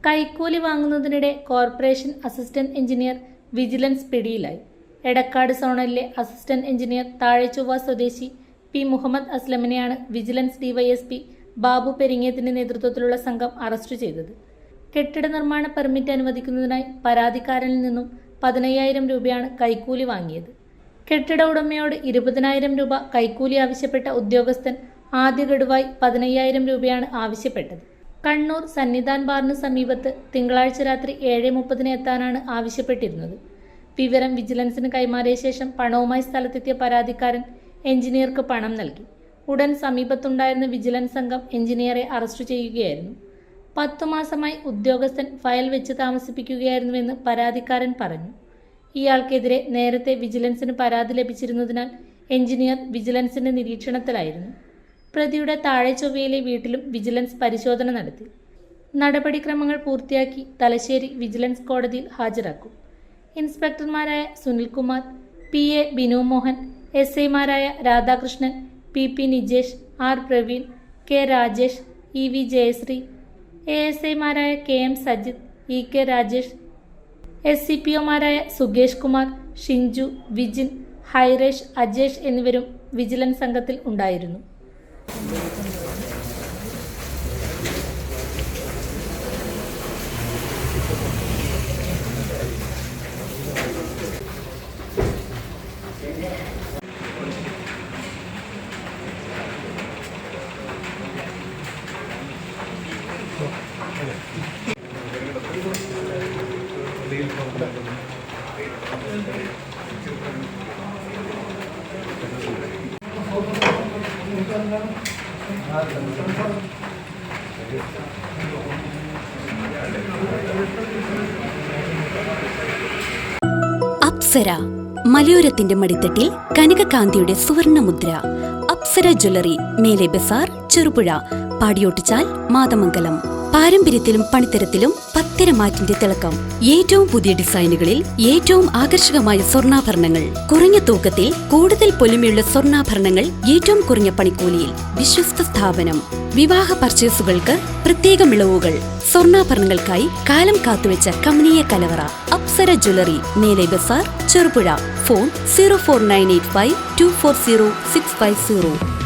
കൈക്കൂലി വാങ്ങുന്നതിനിടെ corporation assistant engineer vigilance പിടിയിലായി. എടക്കാട് സോണലിലെ അസിസ്റ്റന്റ് എഞ്ചിനീയർ താഴെചൊവ്വ സ്വദേശി പി മുഹമ്മദ് അസ്ലമിനെയാണ് വിജിലൻസ് ഡിവൈഎസ്പി ബാബു പെരിങ്ങേത്തിന്റെ നേതൃത്വത്തിലുള്ള സംഘം അറസ്റ്റ് ചെയ്തത്. കെട്ടിട നിർമ്മാണ പെർമിറ്റ് അനുവദിക്കുന്നതിനായി പരാതിക്കാരനിൽ നിന്നും 15,000 രൂപയാണ് കൈക്കൂലി വാങ്ങിയത്. കെട്ടിട ഉടമയോട് 20,000 രൂപ കൈക്കൂലി ആവശ്യപ്പെട്ട ഉദ്യോഗസ്ഥൻ ആദ്യ ഗഡുവായി 15,000 രൂപയാണ് ആവശ്യപ്പെട്ടത്. കണ്ണൂർ സന്നിധാൻ ബാറിന് സമീപത്ത് തിങ്കളാഴ്ച രാത്രി 7:30 എത്താനാണ് ആവശ്യപ്പെട്ടിരുന്നത്. വിവരം വിജിലൻസിന് കൈമാറിയ ശേഷം പണവുമായി സ്ഥലത്തെത്തിയ പരാതിക്കാരൻ എഞ്ചിനീയർക്ക് പണം നൽകി. ഉടൻ സമീപത്തുണ്ടായിരുന്ന വിജിലൻസ് സംഘം എഞ്ചിനീയറെ അറസ്റ്റ് ചെയ്യുകയായിരുന്നു. 10 മാസമായി ഉദ്യോഗസ്ഥൻ ഫയൽ വെച്ച് താമസിപ്പിക്കുകയായിരുന്നുവെന്ന് പരാതിക്കാരൻ പറഞ്ഞു. ഇയാൾക്കെതിരെ നേരത്തെ വിജിലൻസിന് പരാതി ലഭിച്ചിരുന്നതിനാൽ എഞ്ചിനീയർ വിജിലൻസിന്റെ നിരീക്ഷണത്തിലായിരുന്നു. പ്രതിയുടെ താഴെചൊവ്വയിലെ വീട്ടിലും വിജിലൻസ് പരിശോധന നടത്തി. നടപടിക്രമങ്ങൾ പൂർത്തിയാക്കി തലശ്ശേരി വിജിലൻസ് കോടതിയിൽ ഹാജരാക്കും. ഇൻസ്പെക്ടർമാരായ Sunilkumar, PA Binu Mohan, SIമാരായ Radhakrishnan, PP Nijesh, R Praveen, K Rajesh, EV Jayashree, ASIമാരായ KM Sajith, EK Rajesh, SCPOമാരായ Sukesh Kumar, Shinju, Vijin, ഹൈറേഷ്, Ajesh എന്നിവരും വിജിലൻസ് സംഘത്തിൽ ഉണ്ടായിരുന്നു. അപ്സര മലയോരത്തിന്റെ മടിത്തട്ടിൽ കനകകാന്തിയുടെ സുവർണമുദ്ര. അപ്സര ജ്വല്ലറി, മേലെ ബസാർ, ചെറുപുഴ, പാടിയോട്ടുചാൽ, മാതമംഗലം. പാരമ്പര്യത്തിലും പണിത്തരത്തിലും പത്തരമാറ്റിന്റെ തിളക്കം. ഏറ്റവും പുതിയ ഡിസൈനുകളിൽ ഏറ്റവും ആകർഷകമായ സ്വർണ്ണാഭരണങ്ങൾ. കുറഞ്ഞ തൂക്കത്തിൽ കൂടുതൽ പൊലിമയുള്ള സ്വർണ്ണാഭരണങ്ങൾ ഏറ്റവും കുറഞ്ഞ പണിക്കൂലിയിൽ. വിശ്വസ്ത സ്ഥാപനം. വിവാഹ പർച്ചേസുകൾക്ക് പ്രത്യേക ഇളവുകൾ. സ്വർണ്ണാഭരണങ്ങൾക്കായി കാലം കാത്തുവെച്ച കമനീയ കലവറ. അപ്സര ജ്വല്ലറി, മേലെ ബസാർ, ചെറുപുഴ. ഫോൺ 04985 240 650.